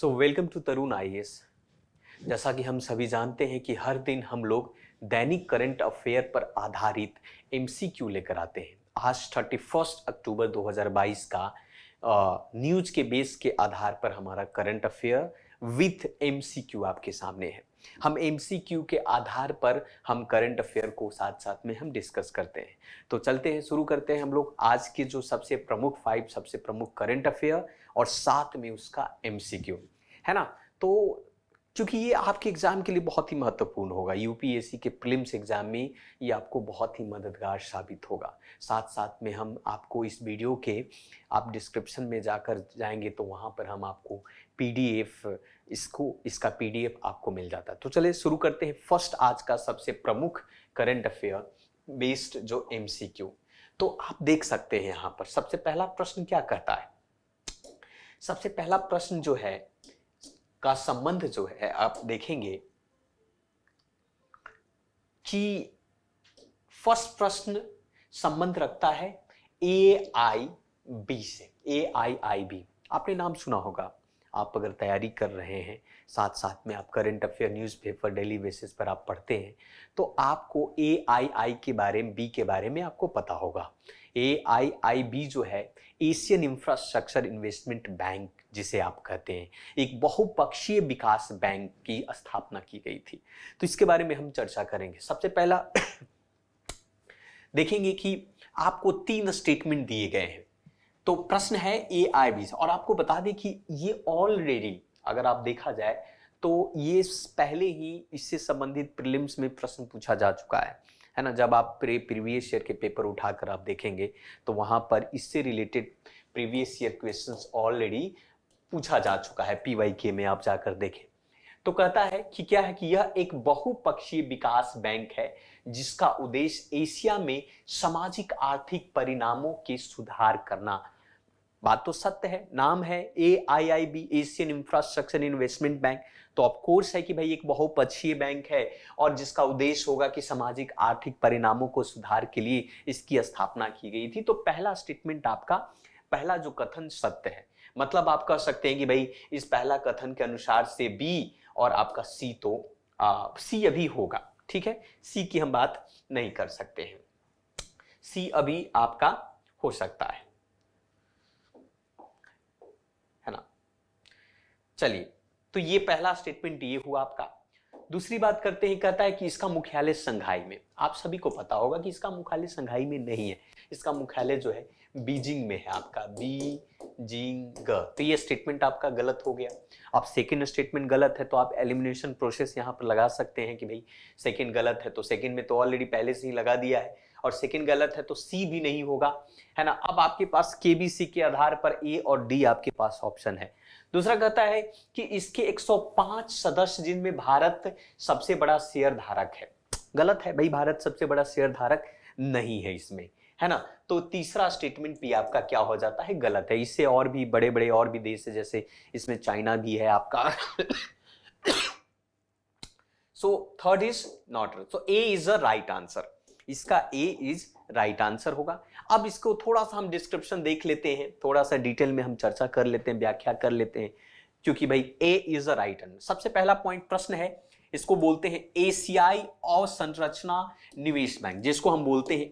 So welcome to Tarun IAS. जैसा कि हम सभी जानते हैं कि हर दिन हम लोग दैनिक करंट अफेयर पर आधारित एमसीक्यू लेकर आते हैं। आज 31 अक्टूबर 2022 का न्यूज के बेस के आधार पर हमारा करंट अफेयर विथ एमसीक्यू आपके सामने है। हम एमसीक्यू के आधार पर हम करंट अफेयर को साथ साथ में हम डिस्कस करते हैं। तो चलते हैं, शुरू करते हैं हम लोग आज के जो सबसे प्रमुख 5 सबसे प्रमुख करंट अफेयर और साथ में उसका एमसीक्यू, है ना। तो क्योंकि ये आपके एग्जाम के लिए बहुत ही महत्वपूर्ण होगा, यूपीएससी के प्रीलिम्स एग्जाम में ये आपको बहुत ही मददगार साबित होगा। साथ साथ में हम आपको इस वीडियो के आप डिस्क्रिप्शन में जाकर जाएंगे तो वहाँ पर हम आपको पीडीएफ इसका पीडीएफ आपको मिल जाता है। तो चलिए शुरू करते हैं फर्स्ट आज का सबसे प्रमुख करंट अफेयर बेस्ड जो एमसीक्यू। तो आप देख सकते हैं यहाँ पर सबसे पहला प्रश्न क्या कहता है। सबसे पहला प्रश्न जो है का संबंध जो है आप देखेंगे कि फर्स्ट प्रश्न संबंध रखता है AIIB से। AIIB आपने नाम सुना होगा। आप अगर तैयारी कर रहे हैं, साथ साथ में आप current affair newspaper daily basis पर आप पढ़ते हैं तो आपको AII के बारे में, बी के बारे में आपको पता होगा। AIIB जो है एशियन इंफ्रास्ट्रक्चर इन्वेस्टमेंट बैंक जिसे आप कहते हैं, एक बहुपक्षीय विकास बैंक की स्थापना की गई थी। तो इसके बारे में हम चर्चा करेंगे। सबसे पहला देखेंगे कि आपको 3 स्टेटमेंट दिए गए हैं। तो प्रश्न है AIB से, और आपको बता दें कि ये ऑलरेडी अगर आप देखा जाए तो ये पहले ही इससे संबंधित प्रीलिम्स में प्रश्न पूछा जा चुका है ना। जब आप प्रीवियस ईयर के पेपर उठाकर आप देखेंगे तो वहां पर इससे related previous year questions already पूछा जा चुका है। PYK में आप जाकर देखें तो कहता है कि क्या है कि यह एक बहुपक्षीय विकास बैंक है जिसका उद्देश्य एशिया में सामाजिक आर्थिक परिणामों के सुधार करना। बात तो सत्य है, नाम है AIIB Asian infrastructure investment bank. तो ऑफ कोर्स है कि भाई एक बहुपक्षीय बैंक है और जिसका उद्देश्य होगा कि सामाजिक आर्थिक परिणामों को सुधार के लिए इसकी स्थापना की गई थी। तो पहला स्टेटमेंट आपका, पहला जो कथन सत्य है। मतलब आप कह सकते हैं कि भाई इस पहला कथन के अनुसार से B और आपका C तो C अभी होगा, ठीक है। C की हम बात नहीं कर सकते हैं, C अभी आपका हो सकता है ना। चलिए, तो ये पहला स्टेटमेंट ये हुआ आपका। दूसरी बात करते हैं, कहता है कि इसका मुख्यालय संघाई में। आप सभी को पता होगा कि इसका मुख्यालय संघाई में नहीं है, इसका मुख्यालय जो है बीजिंग में है आपका, बीजिंग। तो ये स्टेटमेंट आपका गलत हो गया। अब सेकंड स्टेटमेंट गलत है तो आप एलिमिनेशन प्रोसेस यहां पर लगा सकते हैं कि भाई सेकंड गलत है तो सेकंड में तो ऑलरेडी पहले से ही लगा दिया है, और सेकंड गलत है तो C भी नहीं होगा, है ना। अब आपके पास KBC के आधार पर A और D आपके पास ऑप्शन है। दूसरा कहता है कि इसके 105 सदस्य जिनमें भारत सबसे बड़ा शेयर धारक है। गलत है भाई, भारत सबसे बड़ा शेयर धारक नहीं है इसमें, है ना। तो तीसरा स्टेटमेंट भी आपका क्या हो जाता है, गलत है। इससे और भी बड़े बड़े और भी देश है, जैसे इसमें चाइना भी है आपका। So third is not, so A is a right answer. इसका A इज राइट आंसर होगा। अब इसको थोड़ा सा हम डिस्क्रिप्शन देख लेते हैं, थोड़ा सा डिटेल में हम चर्चा कर लेते हैं, व्याख्या कर लेते हैं, क्योंकि भाई A is a right answer. सबसे पहला पॉइंट प्रश्न है, इसको बोलते हैं एशियाई अवसंरचना निवेश बैंक, जिसको हम बोलते हैं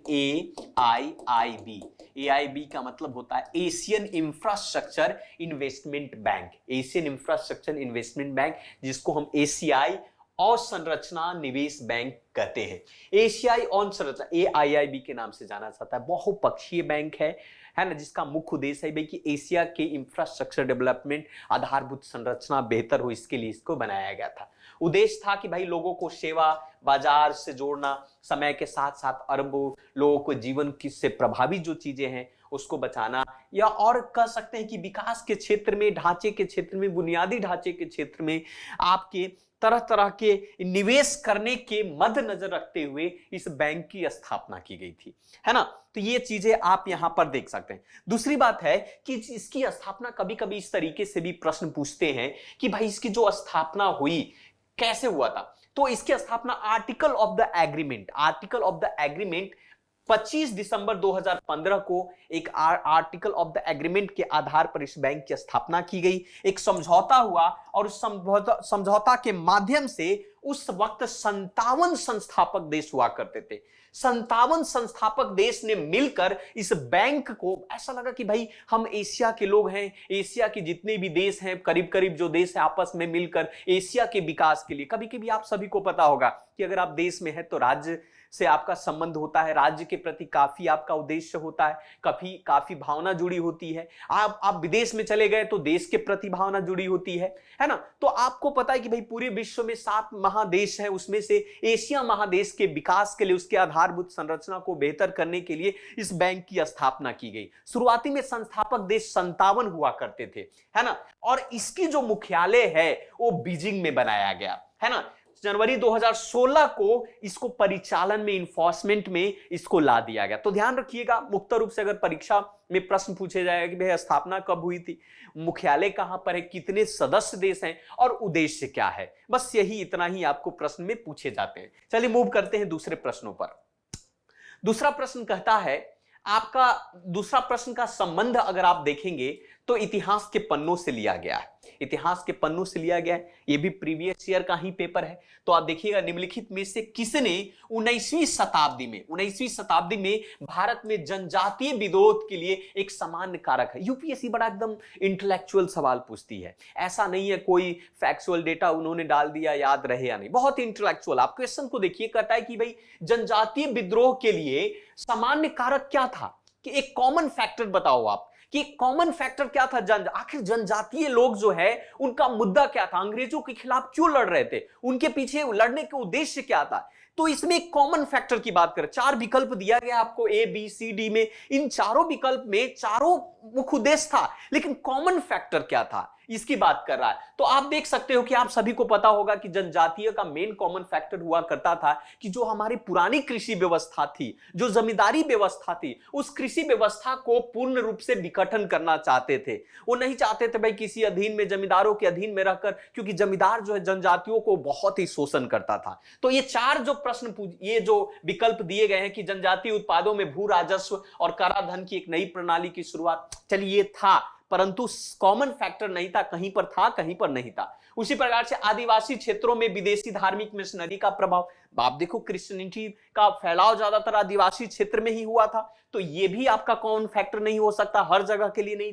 AIIB। AIB का मतलब होता है Asian infrastructure investment bank, Asian infrastructure investment bank, जिसको हम एशियाई अवसंरचना निवेश बैंक कहते हैं। एशियाई अवसंरचना AIIB के नाम से जाना जाता है। बहुपक्षीय बैंक है ना, जिसका मुख्य उद्देश्य है भाई कि एशिया के इंफ्रास्ट्रक्चर डेवलपमेंट, आधारभूत संरचना बेहतर हो, इसके लिए इसको बनाया गया था। उद्देश्य था कि भाई लोगों को सेवा बाजार से जोड़ना, समय के साथ साथ अरबों लोगों को जीवन की से प्रभावित जो चीजें हैं उसको बचाना, या और कह सकते हैं कि विकास के क्षेत्र में, ढांचे के क्षेत्र में, बुनियादी ढांचे के क्षेत्र में आपके तरह तरह के निवेश करने के मद्देनजर रखते हुए इस बैंक की स्थापना की गई थी, है ना। तो ये चीजें आप यहां पर देख सकते हैं। दूसरी बात है कि इसकी स्थापना कभी कभी इस तरीके से भी प्रश्न पूछते हैं कि भाई इसकी जो स्थापना हुई कैसे हुआ था। तो इसकी स्थापना आर्टिकल ऑफ द एग्रीमेंट 25 दिसंबर 2015 को एक आर्टिकल ऑफ द एग्रीमेंट के आधार पर इस बैंक की स्थापना की गई। एक समझौता हुआ और उस समझौता के माध्यम से उस वक्त 57 संस्थापक देश हुआ करते थे। 57 संस्थापक देश ने मिलकर इस बैंक को, ऐसा लगा कि भाई हम एशिया के लोग हैं, एशिया के जितने भी देश हैं, करीब करीब जो देश है, आपस में मिलकर एशिया के विकास के लिए। कभी कभी आप सभी को पता होगा कि अगर आप देश में हैं तो राज्य से आपका संबंध होता है, राज्य के प्रति काफी आपका उद्देश्य होता है, काफी भावना जुड़ी होती है। आप विदेश में चले गए तो देश के प्रति भावना जुड़ी होती है ना। तो आपको पता है कि भाई पूरे विश्व में 7 महादेश हैं, उसमें से एशिया महादेश के विकास के लिए, उसके आधारभूत संरचना को बेहतर करने के लिए इस बैंक की स्थापना की गई। शुरुआती में संस्थापक देश 57 हुआ करते थे, है ना। और इसकी जो मुख्यालय है वो बीजिंग में बनाया गया, है ना। जनवरी 2016 को इसको परिचालन में, इन्फोर्समेंट में इसको ला दिया गया। तो ध्यान रखिएगा, मुक्त रूप से अगर परीक्षा में प्रश्न पूछे जाएगा कि भाई स्थापना कब हुई थी, मुख्यालय कहां पर है, कितने सदस्य देश हैं और उद्देश्य क्या है, बस यही इतना ही आपको प्रश्न में पूछे जाते हैं। चलिए मूव करते हैं दूसरे प्रश्नों पर। दूसरा प्रश्न कहता है, आपका दूसरा प्रश्न का संबंध अगर आप देखेंगे तो इतिहास के पन्नों से लिया गया है। इतिहास के पन्नों से लिया गया है, यह भी प्रीवियस ईयर का ही पेपर है। तो आप देखिएगा, निम्नलिखित में से किसने 19वीं शताब्दी में भारत में जनजातीय विरोध के लिए एक सामान्य कारक है। यूपीएससी बड़ा एकदम इंटेलेक्चुअल सवाल पूछती है, ऐसा नहीं है कोई फैक्चुअल डेटा उन्होंने डाल दिया याद रहे या नहीं, बहुत इंटेलेक्चुअल। आप क्वेश्चन को देखिए, कहता है कि भाई जनजातीय विद्रोह के लिए सामान्य कारक क्या था, कि एक कॉमन फैक्टर बताओ आप, कि कॉमन फैक्टर क्या था। आखिर जनजातीय लोग जो है उनका मुद्दा क्या था, अंग्रेजों के खिलाफ क्यों लड़ रहे थे, उनके पीछे लड़ने का उद्देश्य क्या था। तो इसमें एक कॉमन फैक्टर की बात करें, 4 विकल्प दिया गया आपको ए बी सी डी में। इन चारों विकल्प में चारों मुख्य उद्देश्य था, लेकिन कॉमन फैक्टर क्या था इसकी बात कर रहा है। तो आप देख सकते हो कि आप सभी को पता होगा कि जनजातीय का मेन कॉमन फैक्टर हुआ करता था कि जो हमारी पुरानी कृषि व्यवस्था थी, जो जमींदारी व्यवस्था थी, उस कृषि व्यवस्था को पूर्ण रूप से विघटन करना चाहते थे। वो नहीं चाहते थे भाई किसी अधीन में, जमींदारों के अधीन में रहकर, क्योंकि जमींदार जो है जनजातियों को बहुत ही शोषण करता था। तो ये 4 जो प्रश्न, ये जो विकल्प दिए गए हैं कि जनजातीय उत्पादों में भू राजस्व और कराधान की एक नई प्रणाली की शुरुआत, चलिए ये था, परंतु कॉमन फैक्टर नहीं था, कहीं पर था कहीं पर नहीं था। उसी प्रकार से आदिवासी क्षेत्रों में विदेशी धार्मिक मिशनरी का प्रभाव, आप देखो क्रिश्चियनिटी का फैलाव ज्यादातर आदिवासी क्षेत्र में ही हुआ था, तो यह भी आपका कॉमन फैक्टर नहीं हो सकता, हर जगह के लिए नहीं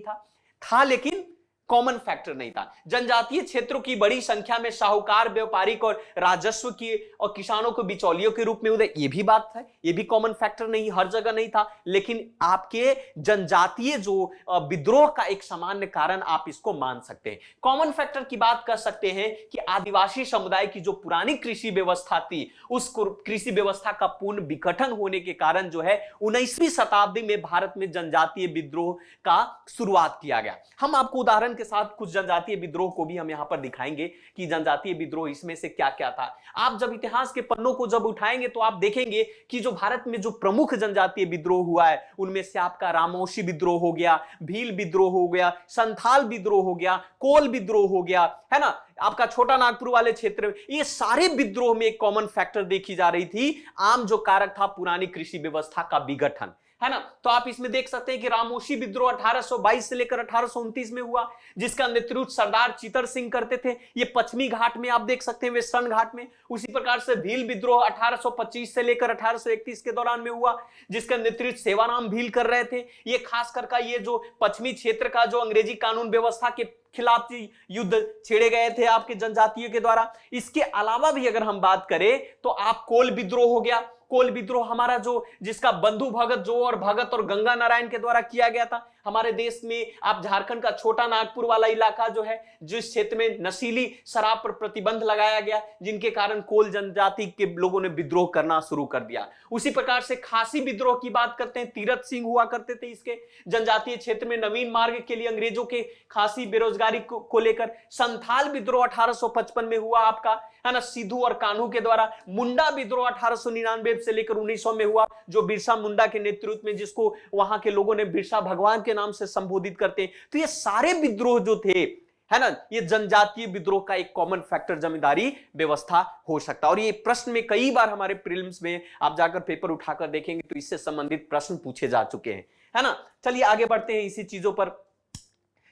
था लेकिन कॉमन फैक्टर नहीं था। जनजातीय क्षेत्रों की बड़ी संख्या में साहूकार, व्यापारिक और राजस्व की और किसानों को बिचौलियों के रूप में उदय, ये भी बात है, ये भी कॉमन फैक्टर नहीं, हर जगह नहीं था, लेकिन आपके जनजातीय जो विद्रोह का एक सामान्य कारण आप इसको मान सकते हैं। कॉमन फैक्टर की बात कर सकते हैं कि आदिवासी समुदाय की जो पुरानी कृषि व्यवस्था थी, उस कृषि व्यवस्था का पूर्ण विघटन होने के कारण जो है 19वीं शताब्दी में भारत में जनजातीय विद्रोह का शुरुआत किया गया। हम आपको उदाहरण के साथ कुछ जनजातीय विद्रोह को भी हम यहां पर दिखाएंगे कि जनजातीय विद्रोह इसमें से क्या क्या था। आप जब इतिहास के पन्नों को जब उठाएंगे तो आप देखेंगे कि जो भारत में जो प्रमुख जनजातीय विद्रोह हुआ है, उनमें से आपका रामोशी विद्रोह हो गया, भील विद्रोह हो गया, संथाल विद्रोह हो गया, कोल विद्रोह हो गया, है ना, आपका छोटा नागपुर वाले क्षेत्र में। ये सारे विद्रोह में एक कॉमन फैक्टर देखी जा रही थी, आम जो कारक था पुरानी कृषि व्यवस्था का विघटन, है ना। तो आप इसमें देख सकते हैं कि रामोशी विद्रोह 1822 से लेकर 1829 में हुआ, जिसका नेतृत्व सरदार चितर सिंह करते थे। ये पश्चिमी घाट में आप देख सकते हैं, वेस्टर्न घाट में। उसी प्रकार से भील विद्रोह 1825 से लेकर 1831 के दौरान में हुआ, जिसका नेतृत्व सेवाराम भील कर रहे थे। ये खासकर का ये जो पश्चिमी क्षेत्र का जो अंग्रेजी कानून व्यवस्था के खिलाफ युद्ध छेड़े गए थे आपके जनजातियों के द्वारा। इसके अलावा भी अगर हम बात करें तो आप कोल विद्रोह हो गया। कोल विद्रोह हमारा जो जिसका बंधु भगत जो और भगत और गंगा नारायण के द्वारा किया गया था हमारे देश में। आप झारखंड का छोटा नागपुर वाला इलाका जो है, जिस क्षेत्र में नशीली शराब पर प्रतिबंध लगाया गया, जिनके कारण कोल जनजाति के लोगों ने विद्रोह करना शुरू कर दिया। उसी प्रकार से खासी विद्रोह की बात करते हैं, तीरथ सिंह हुआ करते थे इसके जनजातीय क्षेत्र में, नवीन मार्ग के लिए अंग्रेजों के खासी बेरोजगारी को लेकर। संथाल विद्रोह 1855 में हुआ आपका, है ना, सिद्धू और कान्हू के द्वारा। मुंडा विद्रोह 1899 से लेकर 1900 में हुआ, जो बिरसा मुंडा के नेतृत्व में, जिसको वहां के लोगों ने बिरसा भगवान के नाम से संबोधित करते हैं। तो ये सारे विद्रोह जो थे है ना, ये जनजातीय विद्रोह का एक कॉमन फैक्टर जमींदारी व्यवस्था हो सकता है। और ये प्रश्न में कई बार हमारे प्रीलिम्स में आप जाकर पेपर उठाकर देखेंगे तो इससे संबंधित प्रश्न पूछे जा चुके हैं, है ना। चलिए आगे बढ़ते हैं इसी चीजों पर।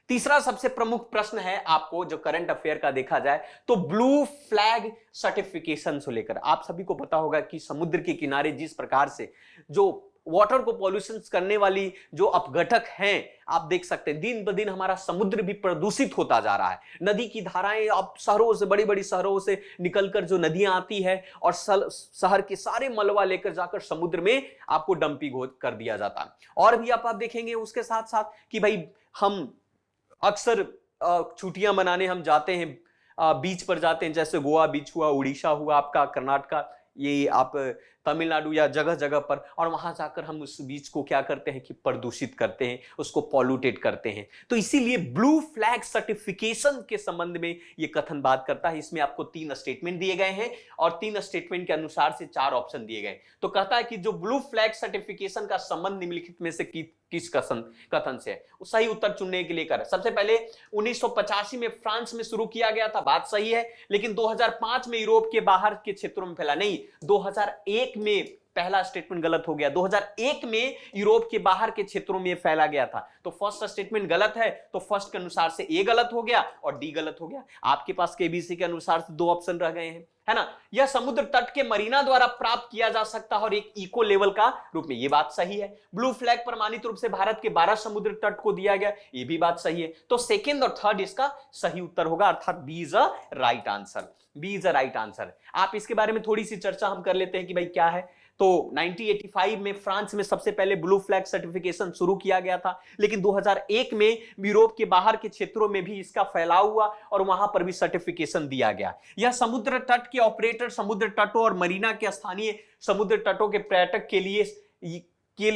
तीसरा सबसे प्रमुख प्रश्न है आपको जो करंट अफेयर का देखा जाए तो ब्लू फ्लैग सर्टिफिकेशन को लेकर। आप सभी को पता होगा कि समुद्र के किनारे जिस प्रकार से जो वाटर को पॉल्यूशन करने वाली जो अपघटक हैं, आप देख सकते हैं दिन ब दिन हमारा समुद्र भी प्रदूषित होता जा रहा है। नदी की धाराएं अब शहरों से, बड़ी बड़ी शहरों से निकलकर जो नदियां आती है और शहर के सारे मलबा लेकर जाकर समुद्र में आपको डंपिंग कर दिया जाता है। और भी आप देखेंगे उसके साथ साथ कि भाई हम अक्सर छुट्टियां मनाने हम जाते हैं, बीच पर जाते हैं, जैसे गोवा बीच हुआ, उड़ीसा हुआ, आपका कर्नाटका, ये आप तमिलनाडु या जगह जगह पर, और वहां जाकर हम उस बीच को क्या करते हैं कि प्रदूषित करते हैं, उसको पॉल्यूटेट करते हैं। तो इसीलिए ब्लू फ्लैग सर्टिफिकेशन के संबंध में ये कथन बात करता है। इसमें आपको 3 स्टेटमेंट दिए गए हैं और 3 स्टेटमेंट के अनुसार से 4 ऑप्शन दिए गए। तो कहता है कि जो ब्लू फ्लैग सर्टिफिकेशन का संबंध निम्नलिखित में से किस कथन से है, सही उत्तर चुनने के लिए कर। सबसे पहले 1985 में फ्रांस में शुरू किया गया था, बात सही है, लेकिन 2005 में यूरोप के बाहर के क्षेत्रों में फैला। नहीं, 2001 में पहला स्टेटमेंट गलत हो गया, 2001 में यूरोप के बाहर के क्षेत्रों में फैला गया था। तो फर्स्ट स्टेटमेंट गलत है, तो फर्स्ट के अनुसार से ए गलत हो गया और डी गलत हो गया। आपके पास केबीसी के अनुसार से 2 ऑप्शन रह गए हैं, है ना। यह समुद्र तट के मरीना द्वारा प्राप्त किया जा सकता है और एक इको लेवल का रूप में, ये बात सही है। ब्लू फ्लैग प्रमाणित रूप से भारत के 12 समुद्र तट को दिया गया, ये भी बात सही है। तो सेकंड और थर्ड इसका सही उत्तर होगा, अर्थात B is a right answer. B is a right answer. आप इसके बारे में थोड़ी सी चर्चा हम कर लेते हैं कि भाई क्या है। तो 1985 में फ्रांस में सबसे पहले ब्लू फ्लैग सर्टिफिकेशन शुरू किया गया था, लेकिन 2001 में यूरोप के बाहर के क्षेत्रों में भी इसका फैलाव हुआ और वहां पर भी सर्टिफिकेशन दिया गया। यह समुद्र तट के ऑपरेटर, समुद्र तटों और मरीना के स्थानीय समुद्र तटों के पर्यटक के लिए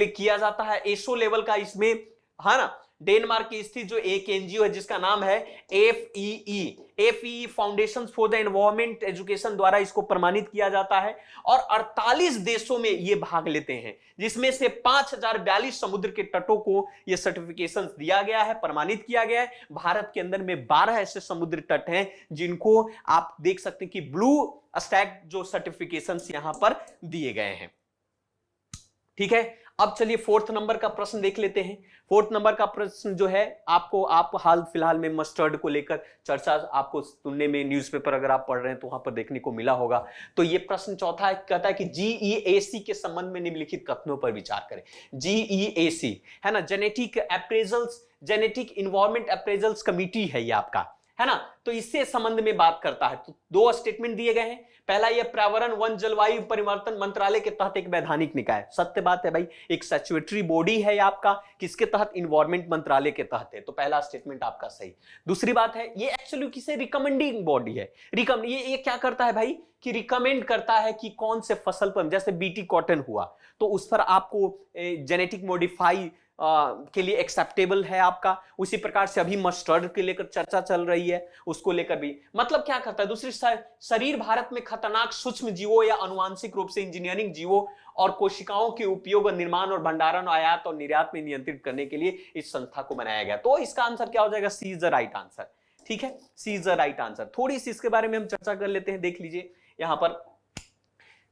किया जाता है। एसओ लेवल का इसमें, है ना। डेनमार्क की स्थित जो एक एनजीओ है जिसका नाम है FEE foundation for the environment education द्वारा इसको प्रमाणित किया जाता है और 48 देशों में ये भाग लेते हैं, जिसमें से 5042 समुद्र के तटों को ये सर्टिफिकेशन दिया गया है, प्रमाणित किया गया है। भारत के अंदर में 12 ऐसे समुद्र तट हैं जिनको आप देख सकते हैं कि ब्लू स्टैग जो सर्टिफिकेशन यहां पर दिए गए हैं। ठीक है, अब चलिए 4th नंबर का प्रश्न देख लेते हैं। 4th नंबर का प्रश्न जो है आपको, आप हाल फिलहाल में मस्टर्ड को लेकर चर्चा आपको सुनने में, न्यूज़पेपर अगर आप पढ़ रहे हैं तो वहां पर देखने को मिला होगा। तो ये प्रश्न चौथा है, कहता है कि जीईएसी के संबंध में निम्नलिखित कथनों पर विचार करें। जीईएसी है ना, genetic appraisals, genetic environment appraisals committee है ये आपका, है ना। तो इससे संबंध में बात करता है। तो 2 स्टेटमेंट दिए गए हैं। पहला, यह पर्यावरण वन जलवायु परिवर्तन मंत्रालय के तहत एक वैधानिक निकाय, सत्य बात है भाई, एक स्टैट्यूटरी बॉडी है आपका, किसके तहत, इन्वायरमेंट मंत्रालय के तहत है। तो पहला स्टेटमेंट आपका सही। दूसरी बात है, ये एक्चुअली किसे रिकमेंडिंग बॉडी है। ये क्या करता है भाई कि रिकमेंड करता है कि कौन से फसल पर, जैसे बीटी कॉटन हुआ तो उस पर आपको जेनेटिक मॉडिफाई के लिए एक्सेप्टेबल है आपका। उसी प्रकार से अभी मस्टर्ड के लेकर चर्चा चल रही है, उसको लेकर भी, मतलब क्या करता है, दूसरी शरीर भारत में खतरनाक सूक्ष्म जीवों या अनुवांशिक रूप से इंजीनियरिंग जीवों और कोशिकाओं के उपयोग और निर्माण और भंडारण, आयात और निर्यात में नियंत्रित करने के लिए इस संस्था को बनाया गया। तो इसका आंसर क्या हो जाएगा, सी इज द राइट आंसर। ठीक है, सी इज द राइट आंसर। थोड़ी सी इसके बारे में हम चर्चा कर लेते हैं, देख लीजिए यहां पर।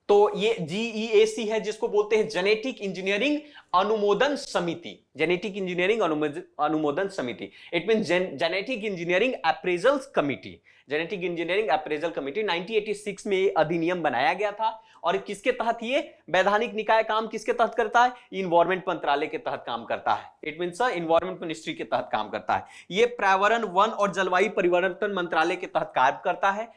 तो ये जीईएसी है जिसको बोलते हैं जेनेटिक इंजीनियरिंग अनुमोदन समिति, जेनेटिक इंजीनियरिंग अनुमोदन समिति। It mean genetic engineering appraisals committee, genetic engineering appraisal committee. 1986 में ये अधिनियम बनाया गया था और किसके तहत, ये वैधानिक निकाय काम किसके तहत करता है, इन्वायरमेंट मंत्रालय के तहत काम करता है। इट मीन इन्वायरमेंट मिनिस्ट्री के तहत काम करता है। ये पर्यावरण वन और जलवायु परिवर्तन मंत्रालय के तहत कार्य करता है।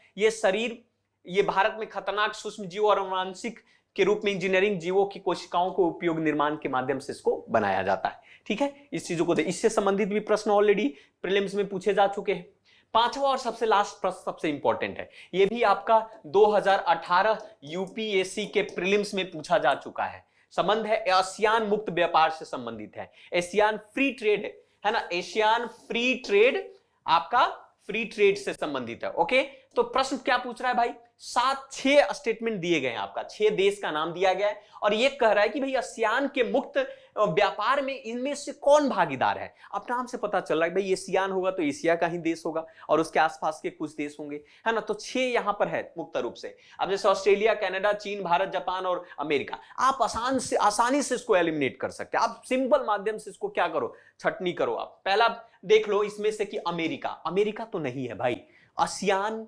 ये भारत में खतरनाक सूक्ष्म जीव और अनुवांशिक के रूप में इंजीनियरिंग जीवों की कोशिकाओं को उपयोग निर्माण के माध्यम से इसको बनाया जाता है। ठीक है, इस चीजों को इससे संबंधित भी प्रश्न ऑलरेडी प्रीलिम्स में पूछे जा चुके हैं। 5वां और सबसे लास्ट प्रश्न सबसे इंपॉर्टेंट है, यह भी आपका 2018 यूपीएससी के प्रीलिम्स में पूछा जा चुका है। संबंध है आसियान मुक्त व्यापार से संबंधित है, एशियान फ्री ट्रेड है ना, एशियान फ्री ट्रेड आपका फ्री ट्रेड से संबंधित है। ओके, तो प्रश्न क्या पूछ रहा है भाई, छह स्टेटमेंट दिए गए हैं आपका, 6 देश का नाम दिया गया है और ये कह रहा है कि भाई आसियान के मुक्त व्यापार में इनमें से कौन भागीदार है। अब नाम से पता चल रहा है भाई एशियान होगा तो एशिया का ही देश होगा और उसके आसपास के कुछ देश होंगे, है ना। तो 6 यहां पर है मुक्त रूप से। अब जैसे ऑस्ट्रेलिया, कनाडा, चीन, भारत, जापान और अमेरिका, आप आसानी से इसको एलिमिनेट कर सकते हैं। आप सिंपल माध्यम से इसको क्या करो, छटनी करो। आप पहला देख लो इसमें से कि अमेरिका तो नहीं है भाई, आसियान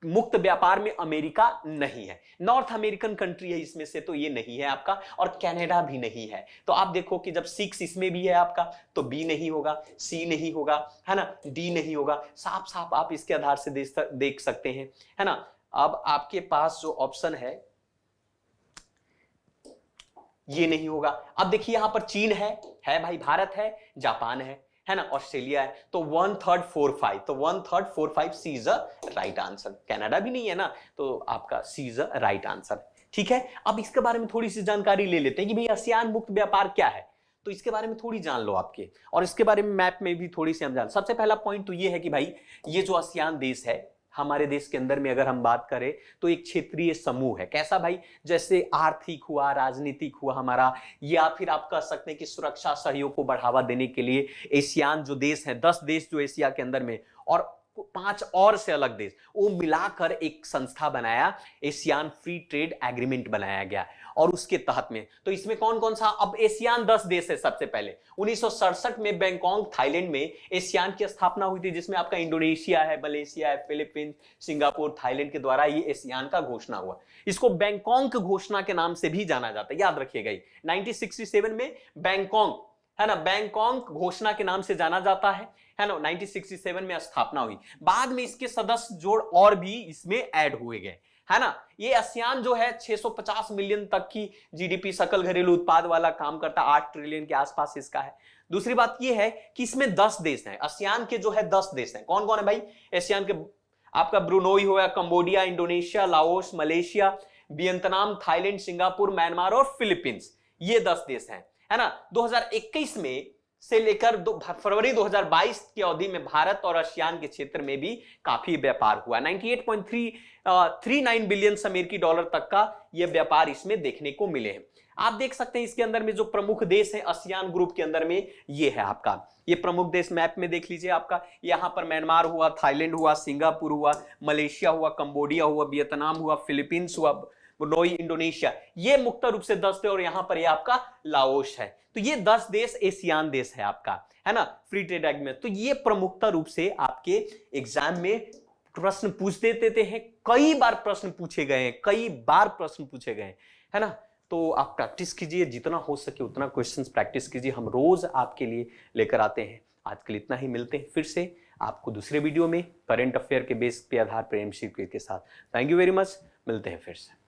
मुक्त व्यापार में अमेरिका नहीं है। नॉर्थ अमेरिकन कंट्री है इसमें से, तो ये नहीं है आपका, और कनाडा भी नहीं है। तो आप देखो कि जब 6 इसमें भी है आपका तो बी नहीं होगा, सी नहीं होगा, है ना, डी नहीं होगा। साफ साफ आप इसके आधार से देख सकते हैं, है ना। अब आपके पास जो ऑप्शन है ये नहीं होगा। अब देखिए यहां पर चीन है भाई, भारत है, जापान है ना, ऑस्ट्रेलिया है। तो 1 3 4 5, तो 1 3 4 5 C is a right answer. Canada भी नहीं है ना, तो आपका C is a right answer. ठीक है, अब इसके बारे में थोड़ी सी जानकारी ले लेते हैं कि भाई आसियान मुक्त व्यापार क्या है। तो इसके बारे में थोड़ी जान लो आपके, और इसके बारे में मैप में भी थोड़ी सी हम जान। सबसे पहला पॉइंट तो ये है कि भाई ये जो आसियान देश है, हमारे देश के अंदर में अगर हम बात करें तो एक क्षेत्रीय समूह है। कैसा भाई, जैसे आर्थिक हुआ, राजनीतिक हुआ हमारा, या फिर आप कह सकते हैं कि सुरक्षा सहयोग को बढ़ावा देने के लिए एशियान जो देश है, 10 देश जो एशिया के अंदर में और 5 और से अलग देश, वो मिलाकर एक संस्था बनाया, एशियान फ्री ट्रेड एग्रीमेंट बनाया गया। और उसके तहत में तो इसमें कौन कौन सा, अब एशियान 10 देश है। सबसे पहले 1967 में बैंकॉक थाईलैंड में एशियान की स्थापना हुई थी, जिसमें आपका इंडोनेशिया है, मलेशिया है, फिलीपींस, सिंगापुर, थाईलैंड के द्वारा ये एशियान का घोषणा हुआ। इसको बैंकॉक घोषणा के नाम से भी जाना जाता है, याद रखिएगा। 1967 में बैंकॉक, है ना, बैंकॉक घोषणा के नाम से जाना जाता है ना। 1967 में स्थापना हुई। बाद में इसके सदस्य जोड़ और भी इसमें ऐड हुए गए, है ना। ये आसियान जो है 650 मिलियन तक की जीडीपी, सकल घरेलू उत्पाद वाला काम करता है, 8 ट्रिलियन के आसपास इसका है। दूसरी बात ये है कि इसमें 10 देश हैं, आसियान के जो है 10 देश हैं। कौन कौन है भाई आसियान के, आपका ब्रुनोई हो गया, Cambodia, Indonesia, Laos, Malaysia, Vietnam, Thailand, Singapore, Myanmar और फिलीपींस, ये 10 देश हैं, है ना। 2021 में से लेकर फरवरी 2022 की अवधि में भारत और आसियान के क्षेत्र में भी काफी व्यापार हुआ। 98.39 बिलियन अमेरिकी डॉलर तक का यह व्यापार इसमें देखने को मिले हैं। आप देख सकते हैं इसके अंदर में जो प्रमुख देश है आसियान ग्रुप के अंदर में, ये है आपका, ये प्रमुख देश मैप में देख लीजिए आपका। यहां पर म्यांमार हुआ, थाईलैंड हुआ, सिंगापुर हुआ, मलेशिया हुआ, कंबोडिया हुआ, वियतनाम हुआ, फिलीपींस हुआ, ब्रुनोई, इंडोनेशिया, ये मुक्त रूप से 10 थे। और यहां पर ये आपका लाओस है। तो ये 10 देश एशियान देश है आपका, है ना, फ्री ट्रेड एग्रीमेंट। तो ये प्रमुखता रूप से आपके एग्जाम में प्रश्न पूछ देते हैं, कई बार प्रश्न पूछे गए हैं, कई बार प्रश्न पूछे गए, है ना। तो आप प्रैक्टिस कीजिए, जितना हो सके उतना क्वेश्चंस प्रैक्टिस कीजिए, हम रोज आपके लिए लेकर आते हैं। आज के लिए इतना ही, मिलते हैं फिर से आपको दूसरे वीडियो में करंट अफेयर के बेस पे आधार पर एमसीक्यू के साथ। थैंक यू वेरी मच, मिलते हैं फिर से।